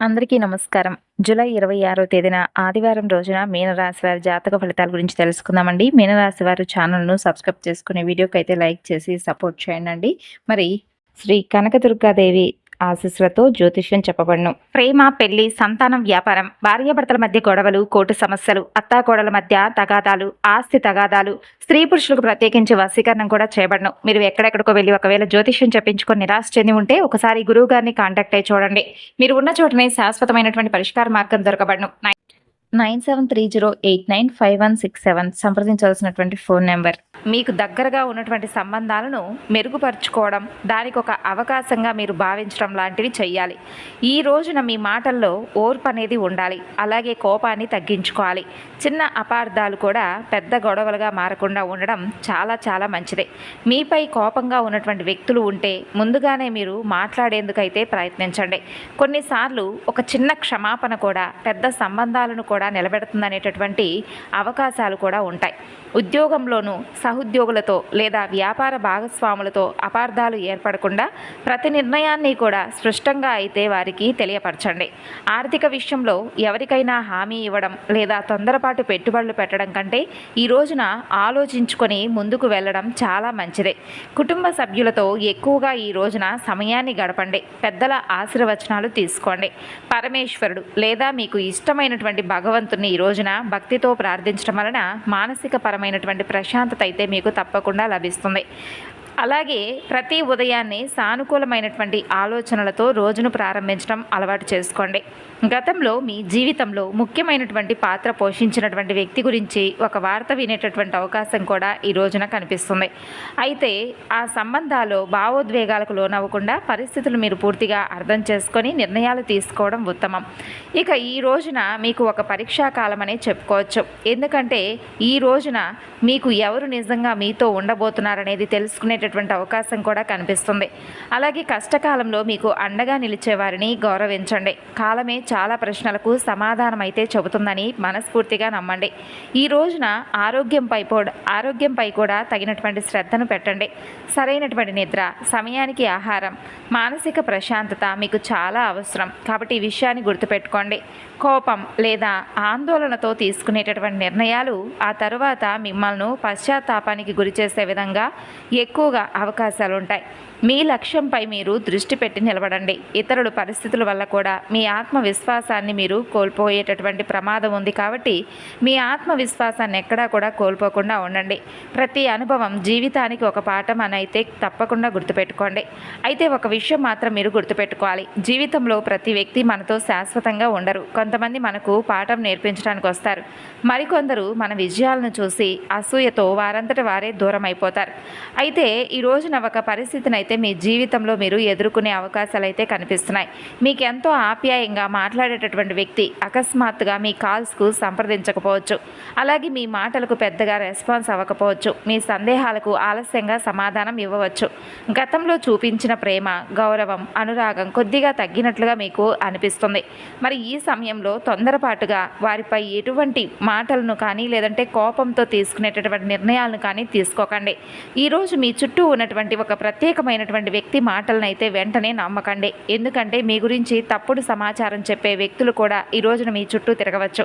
అందరికీ నమస్కారం. జూలై 26వ తేదీన ఆదివారం రోజున మీనరాశి వారి జాతక ఫలితాల గురించి తెలుసుకుందామండి. మీనరాశి వారు ఛానల్‌ను సబ్స్క్రైబ్ చేసుకుని వీడియోకైతే లైక్ చేసి సపోర్ట్ చేయండండి. మరి శ్రీ కనకదుర్గాదేవి ఆశీస్సులతో జ్యోతిష్యం చెప్పబడును. ప్రేమ, పెళ్లి, సంతానం, వ్యాపారం, భార్యాభర్తల మధ్య గొడవలు, కోర్టు సమస్యలు, అత్తాకోడల మధ్య తగాదాలు, ఆస్తి తగాదాలు, స్త్రీ పురుషులకు ప్రత్యేకించి వశీకరణం కూడా చేయబడను. మీరు ఎక్కడెక్కడికో వెళ్ళి ఒకవేళ జ్యోతిష్యం చెప్పించుకొని నిరాశ చెంది ఉంటే ఒకసారి గురువు గారిని కాంటాక్ట్ అయ్యి చూడండి. మీరు ఉన్న చోటనే శాశ్వతమైనటువంటి పరిష్కార మార్గం దొరకబడను. 9730895167 సంప్రదించవలసినటువంటి ఫోన్ నెంబర్. మీకు దగ్గరగా ఉన్నటువంటి సంబంధాలను మెరుగుపరుచుకోవడం, దానికి ఒక అవకాశంగా మీరు భావించడం లాంటివి చెయ్యాలి. ఈ రోజున మీ మాటల్లో ఓర్పు అనేది ఉండాలి. అలాగే కోపాన్ని తగ్గించుకోవాలి. చిన్న అపార్థాలు కూడా పెద్ద గొడవలుగా మారకుండా ఉండడం చాలా చాలా మంచిదే. మీపై కోపంగా ఉన్నటువంటి వ్యక్తులు ఉంటే ముందుగానే మీరు మాట్లాడేందుకైతే ప్రయత్నించండి. కొన్నిసార్లు ఒక చిన్న క్షమాపణ కూడా పెద్ద సంబంధాలను కూడా నిలబెడుతుందనేటటువంటి అవకాశాలు కూడా ఉంటాయి. ఉద్యోగంలోనూ సహోద్యోగులతో లేదా వ్యాపార భాగస్వాములతో అపార్థాలు ఏర్పడకుండా ప్రతి నిర్ణయాన్ని కూడా స్పష్టంగా అయితే వారికి తెలియపరచండి. ఆర్థిక విషయంలో ఎవరికైనా హామీ ఇవ్వడం లేదా తొందరపాటు పెట్టుబడులు పెట్టడం కంటే ఈ రోజున ఆలోచించుకొని ముందుకు వెళ్ళడం చాలా మంచిదే. కుటుంబ సభ్యులతో ఎక్కువగా ఈ రోజున సమయాన్ని గడపండి. పెద్దల ఆశీర్వచనాలు తీసుకోండి. పరమేశ్వరుడు లేదా మీకు ఇష్టమైనటువంటి భగవంతుని ఈ రోజున భక్తితో ప్రార్థించడం వలన మానసిక పరమైనటువంటి ప్రశాంతత అయితే మీకు తప్పకుండా లభిస్తుంది. అలాగే ప్రతి ఉదయాన్నే సానుకూలమైనటువంటి ఆలోచనలతో రోజును ప్రారంభించడం అలవాటు చేసుకోండి. గతంలో మీ జీవితంలో ముఖ్యమైనటువంటి పాత్ర పోషించినటువంటి వ్యక్తి గురించి ఒక వార్త వినేటటువంటి అవకాశం కూడా ఈ రోజున కనిపిస్తుంది. అయితే ఆ సంబంధాలు భావోద్వేగాలకు లోనవ్వకుండా పరిస్థితులు మీరు పూర్తిగా అర్థం చేసుకొని నిర్ణయాలు తీసుకోవడం ఉత్తమం. ఇక ఈ రోజున మీకు ఒక పరీక్షా కాలం అనే చెప్పుకోవచ్చు. ఎందుకంటే ఈ రోజున మీకు ఎవరు నిజంగా మీతో ఉండబోతున్నారనేది తెలుసుకునేటటువంటి అవకాశం కూడా కనిపిస్తుంది. అలాగే కష్టకాలంలో మీకు అండగా నిలిచే వారిని గౌరవించండి. కాలమే చాలా ప్రశ్నలకు సమాధానం అయితే చెబుతుందని మనస్ఫూర్తిగా నమ్మండి. ఈ రోజున ఆరోగ్యంపై కూడా తగినటువంటి శ్రద్ధను పెట్టండి. సరైనటువంటి నిద్ర, సమయానికి ఆహారం, మానసిక ప్రశాంతత మీకు చాలా అవసరం. కాబట్టి ఈ విషయాన్ని గుర్తుపెట్టుకోండి. కోపం లేదా ఆందోళనతో తీసుకునేటటువంటి నిర్ణయాలు ఆ తరువాత మిమ్మల్ని పశ్చాత్తాపానికి గురి చేసే విధంగా ఎక్కువగా అవకాశాలు ఉంటాయి. మీ లక్ష్యంపై మీరు దృష్టి పెట్టి నిలబడండి. ఇతరుల పరిస్థితుల వల్ల కూడా మీ ఆత్మవిశ్వాసాన్ని మీరు కోల్పోయేటటువంటి ప్రమాదం ఉంది. కాబట్టి మీ ఆత్మవిశ్వాసాన్ని ఎక్కడా కూడా కోల్పోకుండా ఉండండి. ప్రతి అనుభవం జీవితానికి ఒక పాఠం అని అయితే తప్పకుండా గుర్తుపెట్టుకోండి. అయితే ఒక విషయం మాత్రం మీరు గుర్తుపెట్టుకోవాలి. జీవితంలో ప్రతి వ్యక్తి మనతో శాశ్వతంగా ఉండరు. కొంతమంది మనకు పాఠం నేర్పించడానికి వస్తారు. మరికొందరు మన విజయాలను చూసి అసూయతో వారంతట వారే దూరం అయిపోతారు. అయితే ఈ రోజున ఒక పరిస్థితిని అయితే మీ జీవితంలో మీరు ఎదుర్కొనే అవకాశాలు అయితే కనిపిస్తున్నాయి. మీకు ఎంతో ఆప్యాయంగా మాట్లాడేటటువంటి వ్యక్తి అకస్మాత్తుగా మీ కాల్స్కు సంప్రదించకపోవచ్చు. అలాగే మీ మాటలకు పెద్దగా రెస్పాన్స్ అవ్వకపోవచ్చు. మీ సందేహాలకు ఆలస్యంగా సమాధానం ఇవ్వవచ్చు. గతంలో చూపించిన ప్రేమ, గౌరవం, అనురాగం కొద్దిగా తగ్గినట్లుగా మీకు అనిపిస్తుంది. మరి ఈ సమయంలో తొందరపాటుగా వారిపై ఎటువంటి మాటలను కానీ లేదంటే కోపంతో తీసుకునేటటువంటి నిర్ణయాలను కానీ తీసుకోకండి. ఈరోజు మీ చుట్టూ ఉన్నటువంటి ఒక ప్రత్యేకమైనటువంటి వ్యక్తి మాటలను అయితే వెంటనే నమ్మకండి. ఎందుకంటే మీ గురించి తప్పుడు సమాచారం చెప్పే వ్యక్తులు కూడా ఈ రోజున మీ చుట్టూ తిరగవచ్చు.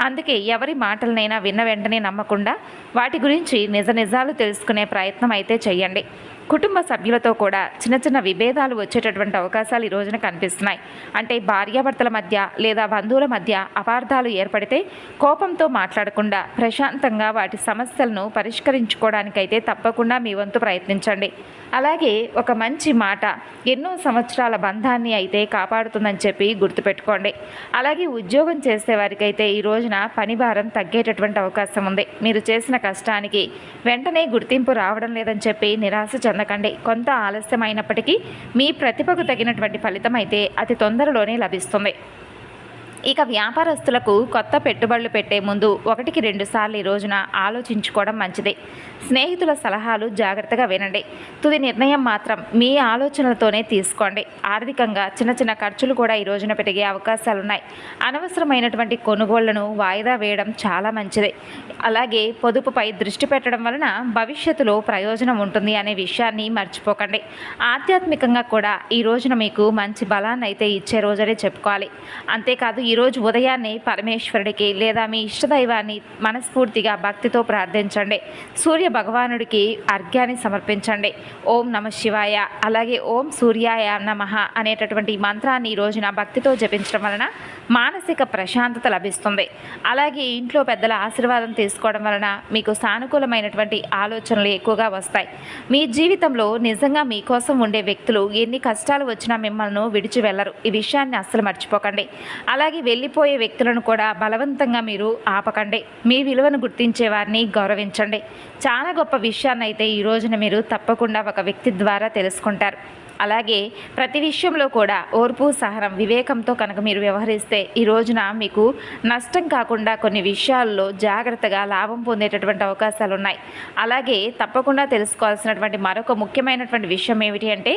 అందుకే ఎవరి మాటలనైనా విన్న వెంటనే నమ్మకుండా వాటి గురించి నిజాలు తెలుసుకునే ప్రయత్నం అయితే చేయండి. కుటుంబ సభ్యులతో కూడా చిన్న చిన్న విభేదాలు వచ్చేటటువంటి అవకాశాలు ఈ రోజున కనిపిస్తున్నాయి. అంటే భార్యాభర్తల మధ్య లేదా బంధువుల మధ్య అపార్థాలు ఏర్పడితే కోపంతో మాట్లాడకుండా ప్రశాంతంగా వాటి సమస్యలను పరిష్కరించుకోవడానికైతే తప్పకుండా మీ వంతు ప్రయత్నించండి. అలాగే ఒక మంచి మాట ఎన్నో సంవత్సరాల బంధాన్ని అయితే కాపాడుతుందని చెప్పి గుర్తుపెట్టుకోండి. అలాగే ఉద్యోగం చేసే వారికైతే ఈ రోజున పని భారం తగ్గేటటువంటి అవకాశం ఉంది. మీరు చేసిన కష్టానికి వెంటనే గుర్తింపు రావడం లేదని చెప్పి నిరాశ చెందకండి. కొంత ఆలస్యమైనప్పటికీ మీ ప్రతిభకు తగినటువంటి ఫలితం అయితే అతి తొందరలోనే లభిస్తుంది. ఇక వ్యాపారస్తులకు కొత్త పెట్టుబడులు పెట్టే ముందు 1-2 సార్లు ఈ రోజున ఆలోచించుకోవడం మంచిది. స్నేహితుల సలహాలు జాగ్రత్తగా వినండి. తుది నిర్ణయం మాత్రం మీ ఆలోచనలతోనే తీసుకోండి. ఆర్థికంగా చిన్న చిన్న ఖర్చులు కూడా ఈ రోజున పెరిగే అవకాశాలున్నాయి. అనవసరమైనటువంటి కొనుగోళ్లను వాయిదా వేయడం చాలా మంచిది. అలాగే పొదుపుపై దృష్టి పెట్టడం వలన భవిష్యత్తులో ప్రయోజనం ఉంటుంది అనే విషయాన్ని మర్చిపోకండి. ఆధ్యాత్మికంగా కూడా ఈ రోజున మీకు మంచి బలాన్ని అయితే ఇచ్చే రోజనే చెప్పుకోవాలి. అంతేకాదు ఈరోజు ఉదయాన్నే పరమేశ్వరుడికి లేదా మీ ఇష్టదైవాన్ని మనస్ఫూర్తిగా భక్తితో ప్రార్థించండి. సూర్య భగవానుడికి అర్ఘ్యాన్ని సమర్పించండి. ఓం నమ శివాయ, అలాగే ఓం సూర్యాయ నమః అనేటటువంటి మంత్రాన్ని ఈ రోజున భక్తితో జపించడం వలన మానసిక ప్రశాంతత లభిస్తుంది. అలాగే ఇంట్లో పెద్దల ఆశీర్వాదం తీసుకోవడం వలన మీకు సానుకూలమైనటువంటి ఆలోచనలు ఎక్కువగా వస్తాయి. మీ జీవితంలో నిజంగా మీకోసం ఉండే వ్యక్తులు ఎన్ని కష్టాలు వచ్చినా మిమ్మల్ని విడిచి వెళ్ళరు. ఈ విషయాన్ని అస్సలు మర్చిపోకండి. అలాగే వెళ్ళిపోయే వ్యక్తులను కూడా బలవంతంగా మీరు ఆపకండి. మీ విలువను గుర్తించే వారిని గౌరవించండి. చాలా గొప్ప విషయాన్ని అయితే ఈ రోజున మీరు తప్పకుండా ఒక వ్యక్తి ద్వారా తెలుసుకుంటారు. అలాగే ప్రతి విషయంలో కూడా ఓర్పు, సహనం, వివేకంతో కనుక మీరు వ్యవహరిస్తే ఈ రోజున మీకు నష్టం కాకుండా కొన్ని విషయాల్లో జాగ్రత్తగా లాభం పొందేటటువంటి అవకాశాలు ఉన్నాయి. అలాగే తప్పకుండా తెలుసుకోవాల్సినటువంటి మరొక ముఖ్యమైనటువంటి విషయం ఏమిటి అంటే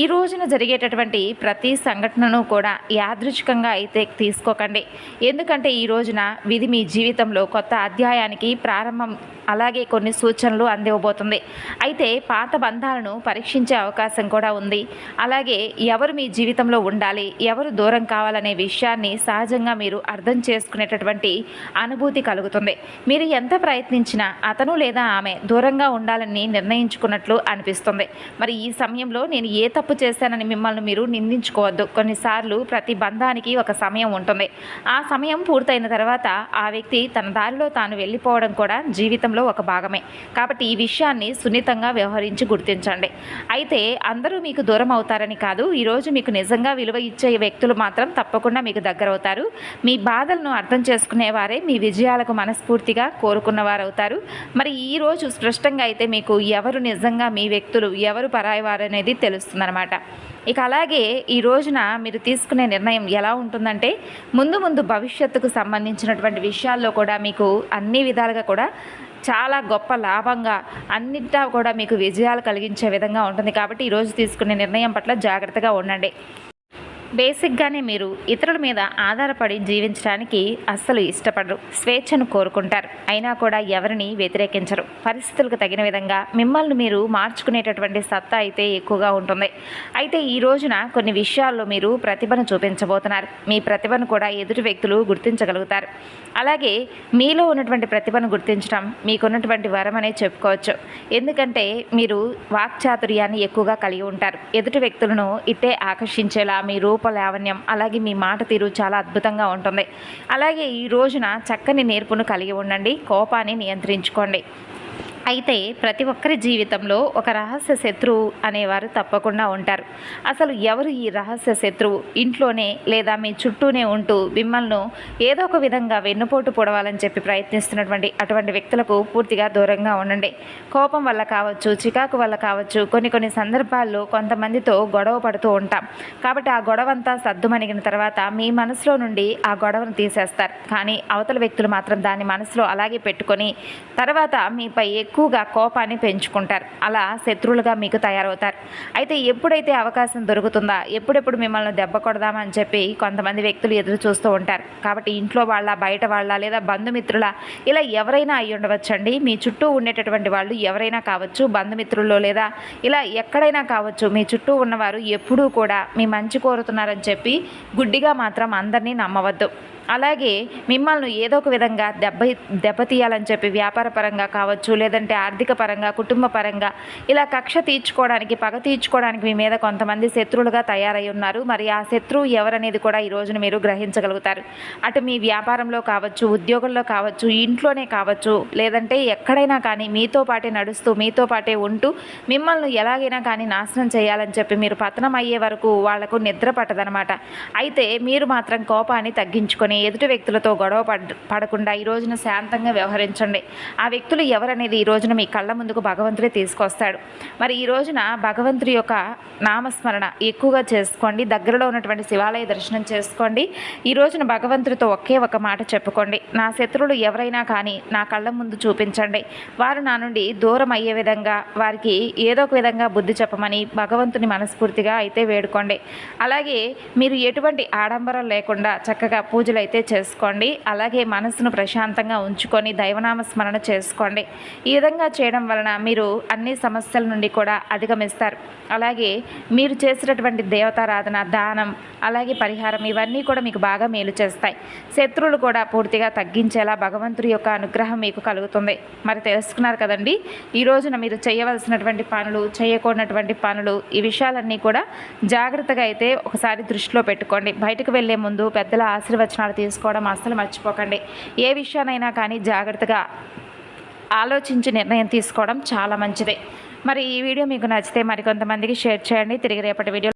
ఈ రోజున జరిగేటటువంటి ప్రతి సంఘటనను కూడా యాదృచ్ఛికంగా అయితే తీసుకోకండి. ఎందుకంటే ఈ రోజున విధి మీ జీవితంలో కొత్త అధ్యాయానికి ప్రారంభం, అలాగే కొన్ని సూచనలు అందివ్వబోతుంది. అయితే పాత బంధాలను పరీక్షించే అవకాశం కూడా ఉంది. అలాగే ఎవరు మీ జీవితంలో ఉండాలి, ఎవరు దూరం కావాలనే విషయాన్ని సహజంగా మీరు అర్థం చేసుకునేటటువంటి అనుభూతి కలుగుతుంది. మీరు ఎంత ప్రయత్నించినా అతను లేదా ఆమె దూరంగా ఉండాలని నిర్ణయించుకున్నట్లు అనిపిస్తుంది. మరి ఈ సమయంలో నేను ఏ తప్పు చేశానని మిమ్మల్ని మీరు నిందించుకోవద్దు. కొన్నిసార్లు ప్రతి బంధానికి ఒక సమయం ఉంటుంది. ఆ సమయం పూర్తయిన తర్వాత ఆ వ్యక్తి తన దారిలో తాను వెళ్ళిపోవడం కూడా జీవితంలో ఒక భాగమే. కాబట్టి ఈ విషయాన్ని సున్నితంగా వ్యవహరించి గుర్తించండి. అయితే అందరూ మీకు దూరం అవుతారని కాదు, ఈరోజు మీకు నిజంగా విలువ ఇచ్చే వ్యక్తులు మాత్రం తప్పకుండా మీకు దగ్గర అవుతారు. మీ బాధలను అర్థం చేసుకునేవారే మీ విజయాలకు మనస్ఫూర్తిగా కోరుకున్నవారు అవుతారు. మరి ఈరోజు స్పష్టంగా అయితే మీకు ఎవరు నిజంగా మీ వ్యక్తులు, ఎవరు పరాయివారు అనేది తెలుస్తుందన్నమాట. ఇక అలాగే ఈ రోజున మీరు తీసుకునే నిర్ణయం ఎలా ఉంటుందంటే ముందు భవిష్యత్తుకు సంబంధించినటువంటి విషయాల్లో కూడా మీకు అన్ని విధాలుగా కూడా చాలా గొప్ప లాభంగా అన్నిటా కూడా మీకు విజయాలు కలిగించే విధంగా ఉంటుంది. కాబట్టి ఈరోజు తీసుకునే నిర్ణయం పట్ల జాగ్రత్తగా ఉండండి. బేసిక్గానే మీరు ఇతరుల మీద ఆధారపడి జీవించడానికి అస్సలు ఇష్టపడరు. స్వేచ్ఛను కోరుకుంటారు. అయినా కూడా ఎవరిని వ్యతిరేకించరు. పరిస్థితులకు తగిన విధంగా మిమ్మల్ని మీరు మార్చుకునేటటువంటి సత్తా అయితే ఎక్కువగా ఉంటుంది. అయితే ఈ రోజున కొన్ని విషయాల్లో మీరు ప్రతిభను చూపించబోతున్నారు. మీ ప్రతిభను కూడా ఎదుటి వ్యక్తులు గుర్తించగలుగుతారు. అలాగే మీలో ఉన్నటువంటి ప్రతిభను గుర్తించడం మీకున్నటువంటి వరం అనే చెప్పుకోవచ్చు. ఎందుకంటే మీరు వాక్చాతుర్యాన్ని ఎక్కువగా కలిగి ఉంటారు. ఎదుటి వ్యక్తులను ఇట్టే ఆకర్షించేలా మీ లావణ్యం, అలాగే మీ మాట తీరు చాలా అద్భుతంగా ఉంటుంది. అలాగే ఈ రోజున చక్కని నేర్పును కలిగి ఉండండి. కోపాన్ని నియంత్రించుకోండి. అయితే ప్రతి ఒక్కరి జీవితంలో ఒక రహస్య శత్రువు అనేవారు తప్పకుండా ఉంటారు. అసలు ఎవరు ఈ రహస్య శత్రువు? ఇంట్లోనే లేదా మీ చుట్టూనే ఉంటూ మిమ్మల్ని ఏదో ఒక విధంగా వెన్నుపోటు పొడవాలని చెప్పి ప్రయత్నిస్తున్నటువంటి అటువంటి వ్యక్తులకు పూర్తిగా దూరంగా ఉండండి. కోపం వల్ల కావచ్చు, చికాకు వల్ల కావచ్చు, కొన్ని సందర్భాల్లో కొంతమందితో గొడవ పడుతూ ఉంటాం. కాబట్టి ఆ గొడవ అంతా సద్దుమణిగిన తర్వాత మీ మనసులో నుండి ఆ గొడవను తీసేస్తారు. కానీ అవతల వ్యక్తులు మాత్రం దాన్ని మనసులో అలాగే పెట్టుకొని తర్వాత మీపై ఎక్కువగా కోపాన్ని పెంచుకుంటారు. అలా శత్రువులుగా మీకు తయారవుతారు. అయితే ఎప్పుడైతే అవకాశం దొరుకుతుందా, ఎప్పుడెప్పుడు మిమ్మల్ని దెబ్బ కొడదామని చెప్పి కొంతమంది వ్యక్తులు ఎదురు చూస్తూ ఉంటారు. కాబట్టి ఇంట్లో వాళ్ళ, బయట వాళ్ళ, లేదా బంధుమిత్రుల, ఇలా ఎవరైనా అయి ఉండవచ్చండి. మీ చుట్టూ ఉండేటటువంటి వాళ్ళు ఎవరైనా కావచ్చు, బంధుమిత్రుల్లో లేదా ఇలా ఎక్కడైనా కావచ్చు. మీ చుట్టూ ఉన్నవారు ఎప్పుడూ కూడా మీ మంచి కోరుతున్నారని చెప్పి గుడ్డిగా మాత్రం అందరినీ నమ్మవద్దు. అలాగే మిమ్మల్ని ఏదో ఒక విధంగా దెబ్బతీయాలని చెప్పి వ్యాపార పరంగా కావచ్చు, లేదంటే ఆర్థిక పరంగా, కుటుంబ పరంగా ఇలా కక్ష తీర్చుకోవడానికి, పగ తీర్చుకోవడానికి మీ మీద కొంతమంది శత్రువులుగా తయారై ఉన్నారు. మరి ఆ శత్రువు ఎవరనేది కూడా ఈ రోజున మీరు గ్రహించగలుగుతారు. అటు మీ వ్యాపారంలో కావచ్చు, ఉద్యోగంలో కావచ్చు, ఇంట్లోనే కావచ్చు, లేదంటే ఎక్కడైనా కానీ మీతో పాటే నడుస్తూ, మీతో పాటే ఉంటూ మిమ్మల్ని ఎలాగైనా కానీ నాశనం చేయాలని చెప్పి మీరు పతనం అయ్యే వరకు వాళ్లకు నిద్ర పట్టదనమాట. అయితే మీరు మాత్రం కోపాన్ని తగ్గించుకొని చేసుకొని ఎదుటి వ్యక్తులతో గొడవ పడకుండా ఈ రోజున శాంతంగా వ్యవహరించండి. ఆ వ్యక్తులు ఎవరనేది ఈ రోజున మీ కళ్ళ ముందుకు భగవంతుడే తీసుకొస్తాడు. మరి ఈ రోజున భగవంతుడి యొక్క నామస్మరణ ఎక్కువగా చేసుకోండి. దగ్గరలో ఉన్నటువంటి శివాలయ దర్శనం చేసుకోండి. ఈ రోజున భగవంతుడితో ఒకే ఒక మాట చెప్పుకోండి. నా శత్రువులు ఎవరైనా కానీ నా కళ్ళ ముందు చూపించండి. వారు నా నుండి దూరం అయ్యే విధంగా వారికి ఏదో ఒక విధంగా బుద్ధి చెప్పమని భగవంతుని మనస్ఫూర్తిగా అయితే వేడుకోండి. అలాగే మీరు ఎటువంటి ఆడంబరం లేకుండా చక్కగా పూజలు అయితే చేసుకోండి. అలాగే మనసును ప్రశాంతంగా ఉంచుకొని దైవనామ స్మరణ చేసుకోండి. ఈ విధంగా చేయడం వలన మీరు అన్ని సమస్యల నుండి కూడా అధిగమిస్తారు. అలాగే మీరు చేసినటువంటి దేవతారాధన, దానం, అలాగే పరిహారం ఇవన్నీ కూడా మీకు బాగా మేలు చేస్తాయి. శత్రువులు కూడా పూర్తిగా తగ్గించేలా భగవంతుడి యొక్క అనుగ్రహం మీకు కలుగుతుంది. మరి తెలుసుకున్నారు కదండి. ఈ రోజున మీరు చేయవలసినటువంటి పనులు, చేయకూడనటువంటి పనులు, ఈ విషయాలన్నీ కూడా జాగ్రత్తగా అయితే ఒకసారి దృష్టిలో పెట్టుకోండి. బయటకు వెళ్లే ముందు పెద్దల ఆశీర్వచనాలు తీసుకోవడం అస్సలు మర్చిపోకండి. ఏ విషయానైనా కానీ జాగ్రత్తగా ఆలోచించి నిర్ణయం తీసుకోవడం చాలా మంచిది. మరి ఈ వీడియో మీకు నచ్చితే మరికొంతమందికి షేర్ చేయండి. తిరిగి రేపటి వీడియో